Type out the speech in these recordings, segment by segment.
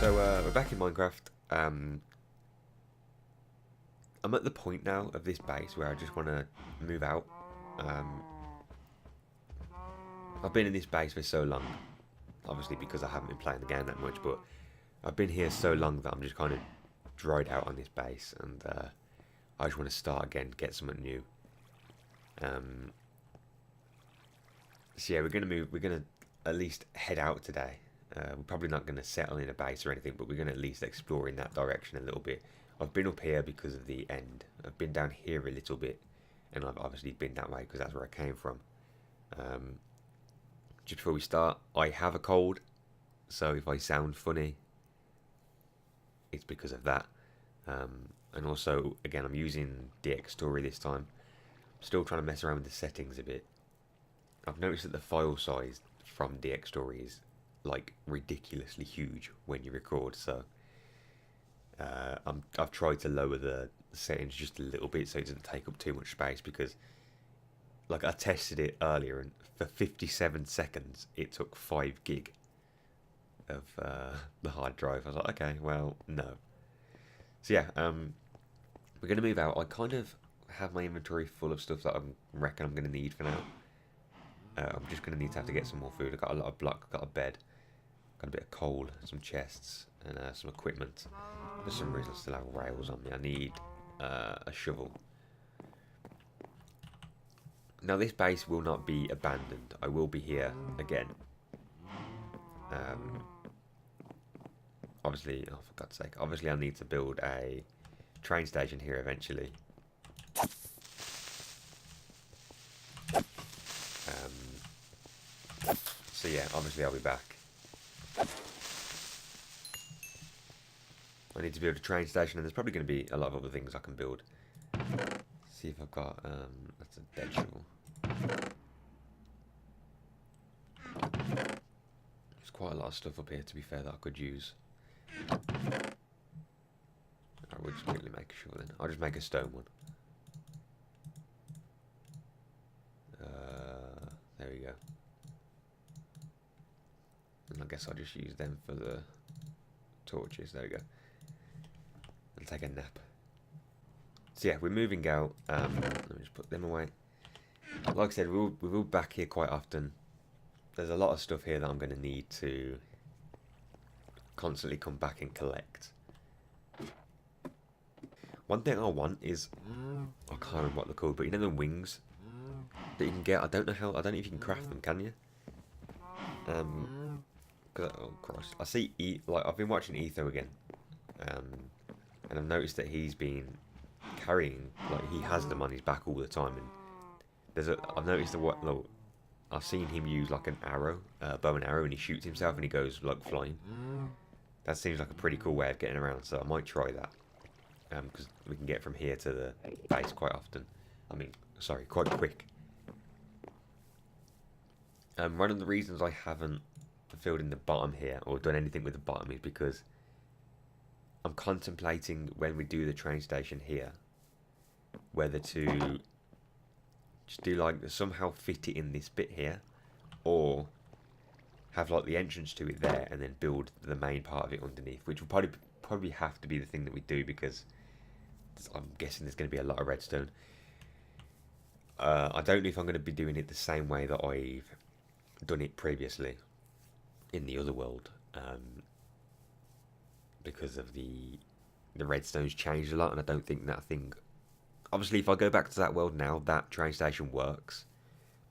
So we're back in Minecraft. I'm at the point now of this base where I just want to move out. I've been in this base for so long, obviously because I haven't been playing the game that much, but I've been here so long that I'm just kind of dried out on this base, and I just want to start again, get something new. So yeah, we're gonna move. We're gonna at least head out today. We're probably not going to settle in a base or anything, but we're going to at least explore in that direction a little bit. I've been up here because of the end. I've been down here a little bit, and I've obviously been that way because that's where I came from. Just before we start, I have a cold, so if I sound funny, it's because of that. And also, again, I'm using DX Story this time. I'm still trying to mess around with the settings a bit. I've noticed that the file size from DX Story is like ridiculously huge when you record, so I've tried to lower the settings just a little bit so it doesn't take up too much space, because like I tested it earlier and for 57 seconds it took 5 gig of the hard drive. I was like, okay, well, no. So yeah, we're going to move out. I kind of have my inventory full of stuff that I reckon I'm going to need for now. I'm just going to need to have to get some more food. I've got a lot of block, got a bed, got a bit of coal, some chests, and some equipment. For some reason I still have rails on me. I need a shovel. Now this base will not be abandoned. I will be here again. Obviously, oh for God's sake, obviously I need to build a train station here eventually. So yeah, obviously I'll be back. I need to build a train station, and there's probably going to be a lot of other things I can build. See if I've got, that's a dead shovel. There's quite a lot of stuff up here, to be fair, that I could use. I will just quickly make a shovel then. I'll just make a stone one. There we go. And I guess I'll just use them for the torches. There we go. And take a nap. So yeah, we're moving out. Let me just put them away. Like I said, we'll be back here quite often. There's a lot of stuff here that I'm going to need to constantly come back and collect. One thing I want is, I can't remember what they're called, but you know the wings that you can get? I don't know if you can craft them, can you? Oh Christ, I see I've been watching Etho again, and I've noticed that he's been carrying, like, he has them on his back all the time, and I've noticed that I've seen him use like an arrow, bow and arrow, and he shoots himself and he goes like flying. That seems like a pretty cool way of getting around, so I might try that, because we can get from here to the base quite often. I mean, sorry, quite quick. One of the reasons I haven't filled in the bottom here or done anything with the bottom is because I'm contemplating, when we do the train station here, whether to just do like somehow fit it in this bit here, or have like the entrance to it there and then build the main part of it underneath, which will probably have to be the thing that we do, because I'm guessing there's going to be a lot of redstone. I don't know if I'm going to be doing it the same way that I've done it previously in the other world, because of the redstone's changed a lot, and I don't think that thing, obviously if I go back to that world now, that train station works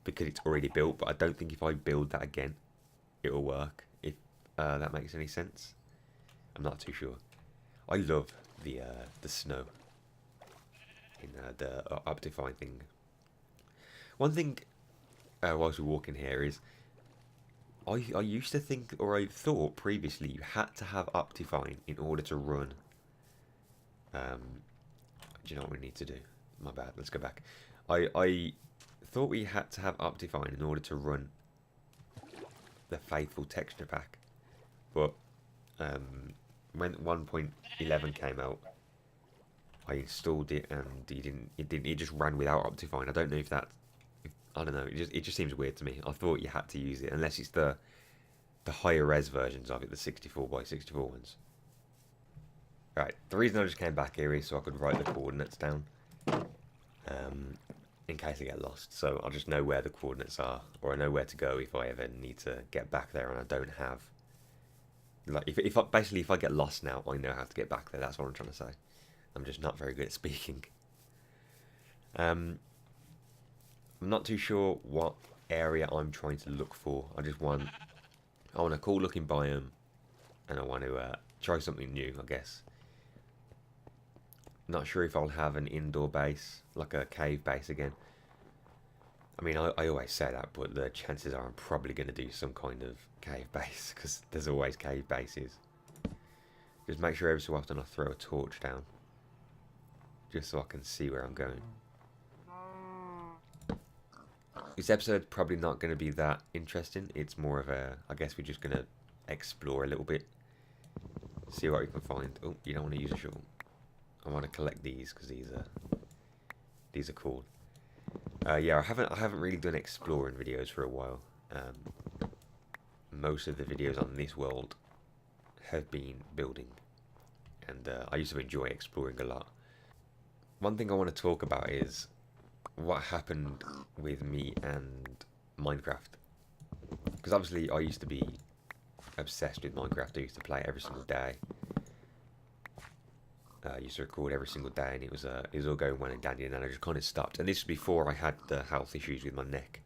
because it's already built, but I don't think if I build that again it'll work, if that makes any sense. I'm not too sure. I love the snow in the Optifine thing. One thing whilst we're walking here is, I used to think, or I thought previously, you had to have Optifine in order to run. Do you know what we need to do? My bad, let's go back. I thought we had to have Optifine in order to run the Faithful texture pack. But when 1.11 came out, I installed it and it just ran without Optifine. I don't know if that, I don't know, it just seems weird to me. I thought you had to use it, unless it's the the higher res versions of it, the 64 by 64 ones. Right, the reason I just came back here is so I could write the coordinates down. In case I get lost. So I'll just know where the coordinates are, or I know where to go if I ever need to get back there and I don't have... Like, basically if I get lost now, I know how to get back there. That's what I'm trying to say. I'm just not very good at speaking. I'm not too sure what area I'm trying to look for. I want a cool looking biome, and I want to try something new, I guess. Not sure if I'll have an indoor base, like a cave base again. I mean, I always say that, but the chances are I'm probably going to do some kind of cave base, because there's always cave bases. Just make sure every so often I throw a torch down, just so I can see where I'm going. This episode's probably not going to be that interesting. It's more of a, I guess we're just going to explore a little bit, see what we can find. Oh, you don't want to use a shovel. I want to collect these because these are cool. Yeah, I haven't really done exploring videos for a while. Most of the videos on this world have been building, and I used to enjoy exploring a lot. One thing I want to talk about is what happened with me and Minecraft, because obviously I used to be obsessed with Minecraft. I used to play it every single day. I used to record every single day, and it was all going well and dandy, and then I just kind of stopped. And this was before I had the health issues with my neck.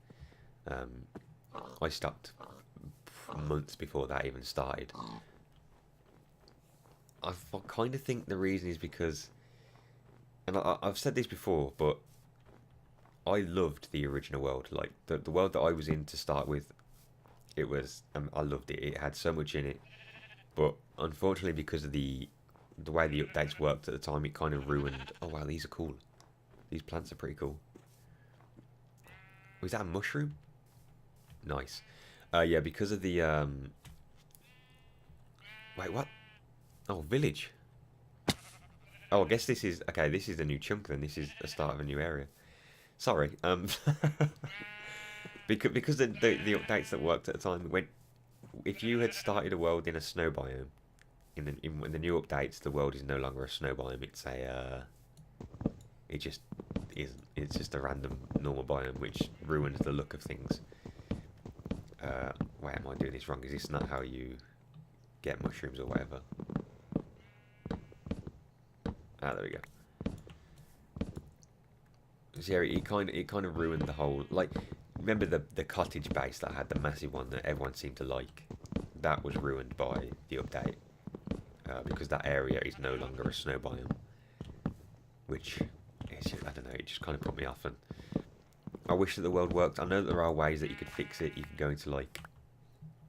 I stopped months before that even started. I kind of think the reason is because, and I've said this before, but I loved the original world. Like the world that I was in to start with, it was I loved it. It had so much in it, but unfortunately, because of the way the updates worked at the time, it kind of ruined... Oh wow, these are cool. These plants are pretty cool. Was that a mushroom? Nice. Yeah, because of the... Wait, what? Oh, village. Oh, I guess this is... Okay, this is a new chunk then. This is the start of a new area. Sorry. Because the updates that worked at the time, if you had started a world in a snow biome, in the new updates, the world is no longer a snow biome. It's it just isn't. It's just a random normal biome, which ruins the look of things. Wait, am I doing this wrong? Is this not how you get mushrooms or whatever? Ah, there we go. So yeah, it kind of ruined the whole. Like, remember the cottage base that I had, the massive one that everyone seemed to like? That was ruined by the update. Because that area is no longer a snow biome, which is, I don't know, it just kind of put me off. And I wish that the world worked. I know that there are ways that you could fix it. You can go into, like,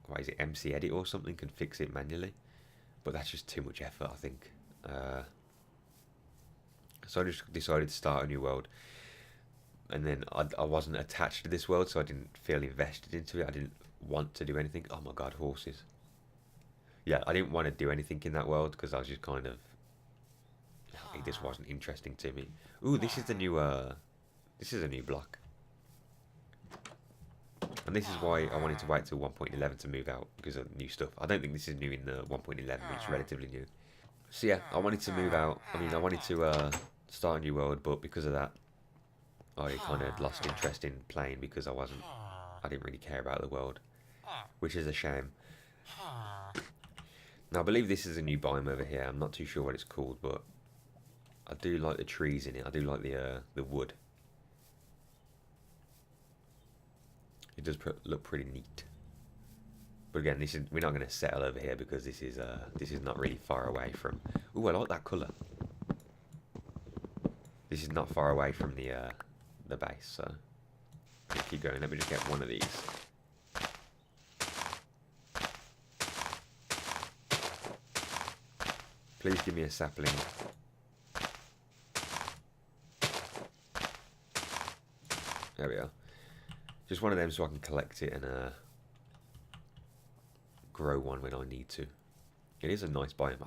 what is it, MC Edit or something, can fix it manually, but that's just too much effort, I think. So I just decided to start a new world, and then I wasn't attached to this world, so I didn't feel invested into it. I didn't want to do anything. Oh my god, horses. Yeah, I didn't want to do anything in that world because I was just kind of... It just wasn't interesting to me. Ooh, this is the new... this is a new block. And this is why I wanted to wait till 1.11 to move out, because of new stuff. I don't think this is new in the 1.11, which is relatively new. So yeah, I wanted to move out. I mean, I wanted to start a new world, but because of that, I kind of lost interest in playing because I didn't really care about the world, which is a shame. Now, I believe this is a new biome over here. I'm not too sure what it's called, but I do like the trees in it. I do like the wood. It does look pretty neat. But again, we're not going to settle over here because this is not really far away from... Ooh, I like that colour. This is not far away from the base, so keep going. Let me just get one of these. Please give me a sapling. There we are. Just one of them so I can collect it and grow one when I need to. It is a nice biome.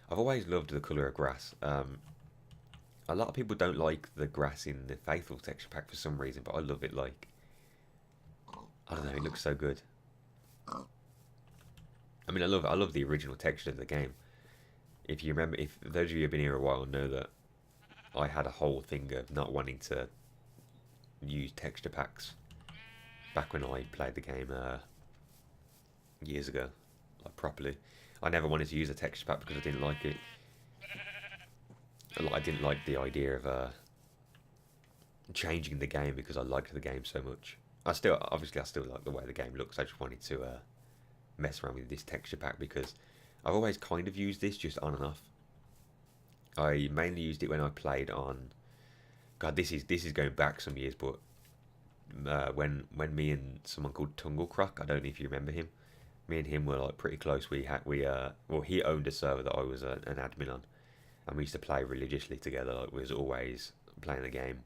I've always loved the colour of grass. A lot of people don't like the grass in the Faithful texture pack for some reason, but I love it. Like, I don't know, it looks so good. I mean, I love the original texture of the game. If you remember, if those of you who have been here a while know that I had a whole thing of not wanting to use texture packs back when I played the game years ago, like properly. I never wanted to use a texture pack because I didn't like it. I didn't like the idea of changing the game because I liked the game so much. Obviously, I still like the way the game looks. I just wanted to mess around with this texture pack because I've always kind of used this just on and off. I mainly used it when I played on. God, this is going back some years, but when me and someone called Tunglecroc, I don't know if you remember him. Me and him were like pretty close. Well, he owned a server that I was an admin on, and we used to play religiously together. Like we was always playing the game.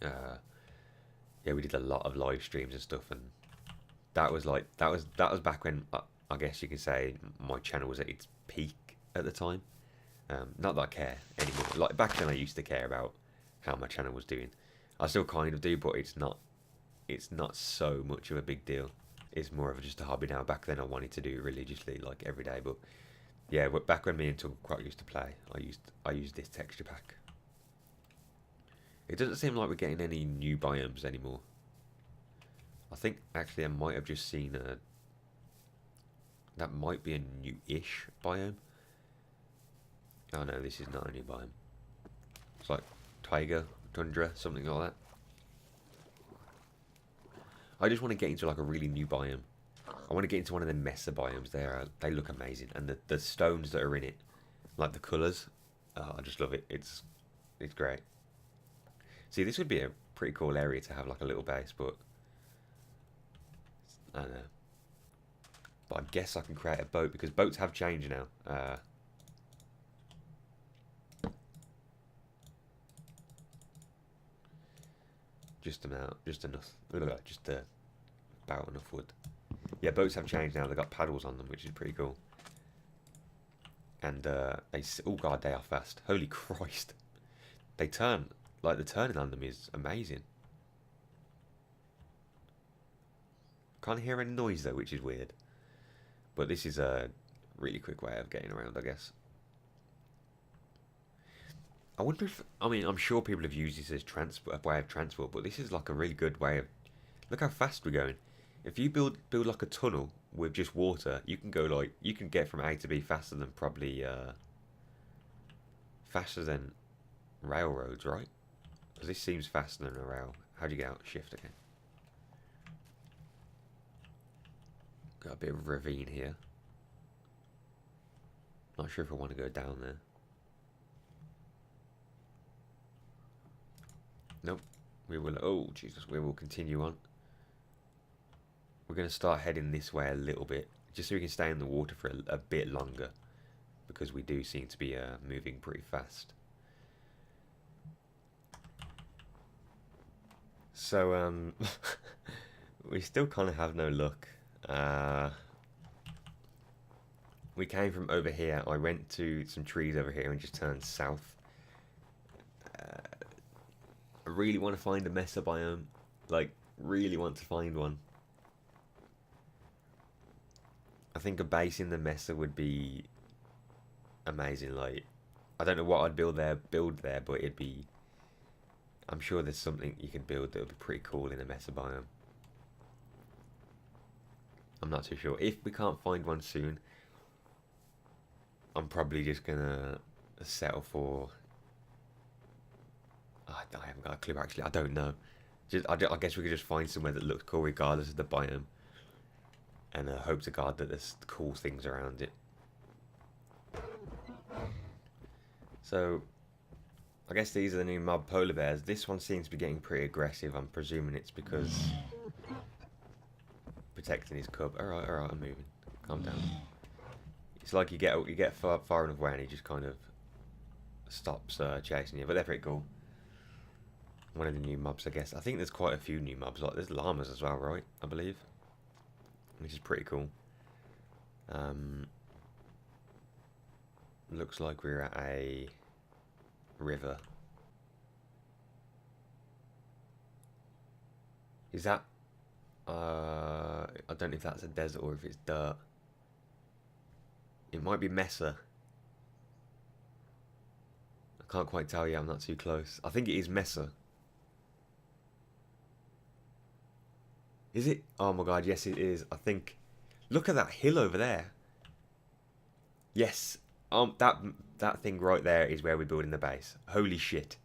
Yeah, we did a lot of live streams and stuff, and that was back when I guess you can say my channel was at its peak at the time. Not that I care anymore. Like back then, I used to care about how my channel was doing. I still kind of do, but it's not so much of a big deal. It's more of just a hobby now. Back then, I wanted to do it religiously, like every day. But yeah, back when me and Tunglecroc used to play, I used this texture pack. It doesn't seem like we're getting any new biomes anymore. I think actually I might have just seen that might be a new-ish biome. Oh no, this is not a new biome. It's like taiga, tundra, something like that. I just want to get into like a really new biome. I want to get into one of the Mesa biomes. They look amazing, and the stones that are in it, like the colours, I just love it. It's great. See, this would be a pretty cool area to have like a little base, but I don't know. But I guess I can create a boat because boats have changed now. Just enough, just about enough wood. Yeah, boats have changed now. They've got paddles on them, which is pretty cool. And oh god, they are fast. Holy Christ, they turn. Like the turning on them is amazing. Can't hear any noise though, which is weird. But this is a really quick way of getting around, I guess. I wonder if, I mean, I'm sure people have used this as a way of transport, but this is like a really good way of. Look how fast we're going. If you build like a tunnel with just water, you can go like you can get from A to B faster than probably faster than railroads, right? Because this seems faster than a rail. How do you get out? Shift, okay. Got a bit of ravine here. Not sure if I want to go down there. Nope. We will. Oh Jesus! We will continue on. We're going to start heading this way a little bit, just so we can stay in the water for a bit longer, because we do seem to be moving pretty fast. So we still kind of have no luck. We came from over here. I went to some trees over here and just turned south. I really want to find a Mesa biome. Like, really want to find one. I think a base in the Mesa would be amazing. Like, I don't know what I'd build there, but it'd be. I'm sure there's something you can build that would be pretty cool in a Mesa biome. I'm not too sure. If we can't find one soon, I'm probably just gonna settle for. I haven't got a clue actually. I don't know. I guess we could just find somewhere that looks cool regardless of the biome, and hope to God that there's cool things around it. So, I guess these are the new mob polar bears. This one seems to be getting pretty aggressive. I'm presuming it's because protecting his cub. All right, I'm moving. Calm down. It's like you get far enough away and he just kind of stops chasing you. But they're pretty cool. One of the new mobs, I guess. I think there's quite a few new mobs. Like there's llamas as well, right? I believe. Which is pretty cool. Looks like we're at a river. Is that I don't know if that's a desert or if it's dirt. It might be Mesa. I can't quite tell you, I'm not too close. I think it is Mesa. Is it? Oh my god, yes it is. I think... Look at that hill over there. Yes. That thing right there is where we're building the base. Holy shit.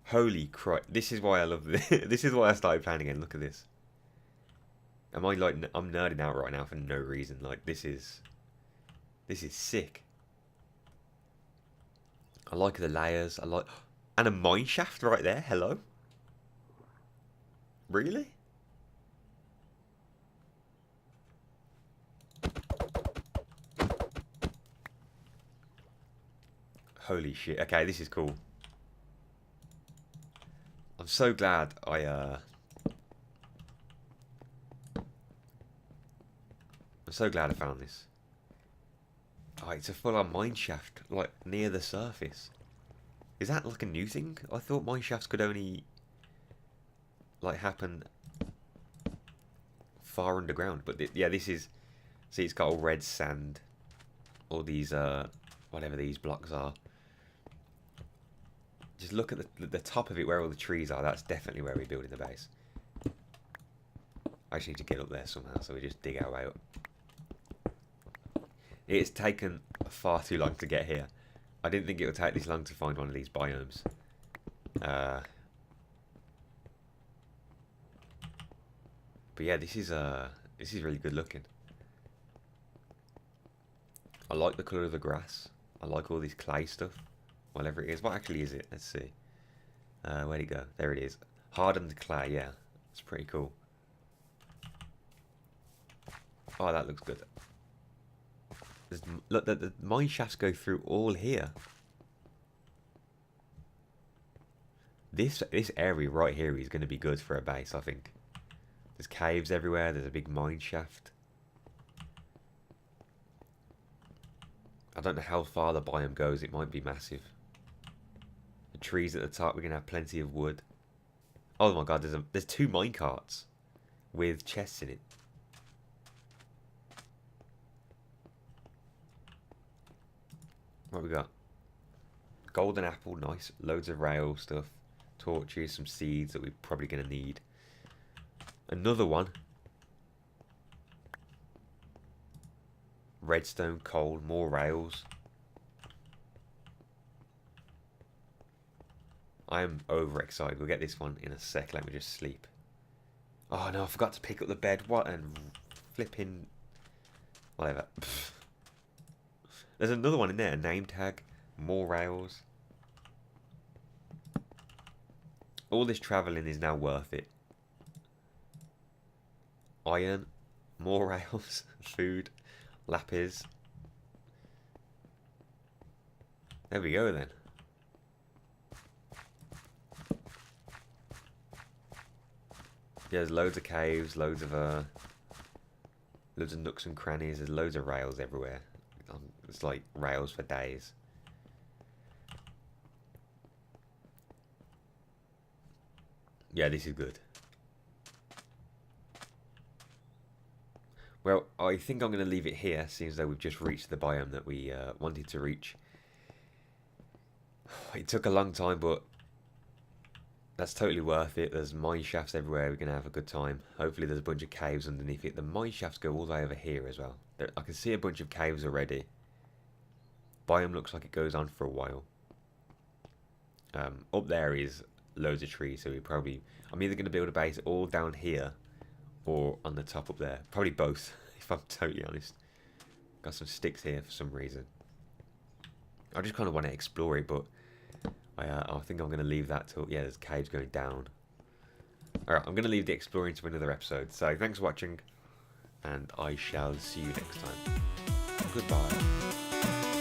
Holy crap. This is why I love this. This is why I started playing again. Look at this. I'm nerding out right now for no reason. Like, this is sick. I like the layers. And a mine shaft right there. Hello? Really? Holy shit. Okay, this is cool. I'm so glad I'm so glad I found this. Oh, it's a full-on mine shaft, like, near the surface. Is that like a new thing? I thought mine shafts could only, like, happen far underground. But yeah, this is... See, it's got all red sand. All these, whatever these blocks are. Just look at the top of it where all the trees are. That's definitely where we're building the base. I just need to get up there somehow, so we just dig our way up. It's taken far too long to get here. I didn't think it would take this long to find one of these biomes. But yeah, this is really good looking. I like the colour of the grass. I like all this clay stuff. Whatever it is. What actually is it? Let's see. Where'd it go? There it is. Hardened clay, yeah. It's pretty cool. Oh, that looks good. Look, the mine shafts go through all here. This area right here is going to be good for a base, I think. There's caves everywhere. There's a big mine shaft. I don't know how far the biome goes. It might be massive. The trees at the top. We're going to have plenty of wood. Oh my god, there's 2 mine carts with chests in it. What we got? Golden apple, nice. Loads of rail stuff. Torches, some seeds that we're probably going to need. Another one. Redstone, coal, more rails. I am overexcited. We'll get this one in a sec. Let me just sleep. Oh no, I forgot to pick up the bed. What and flipping... Whatever. There's another one in there. A name tag. More rails. All this travelling is now worth it. Iron. More rails. Food. Lapis. There we go then. Yeah, there's loads of caves, loads of nooks and crannies. There's loads of rails everywhere. It's like rails for days. Yeah, this is good. Well, I think I'm going to leave it here, seeing as though we've just reached the biome that we wanted to reach. It took a long time, but that's totally worth it. There's mine shafts everywhere. We're going to have a good time. Hopefully there's a bunch of caves underneath it. The mine shafts go all the way over here as well. I can see a bunch of caves already. Biome looks like it goes on for a while. Up there is loads of trees, so I'm either going to build a base all down here or on the top up there. Probably both, if I'm totally honest. Got some sticks here for some reason. I just kind of want to explore it, but I think I'm going to leave that till... Yeah, there's caves going down. Alright, I'm going to leave the exploring to another episode. So, thanks for watching, and I shall see you next time. Goodbye.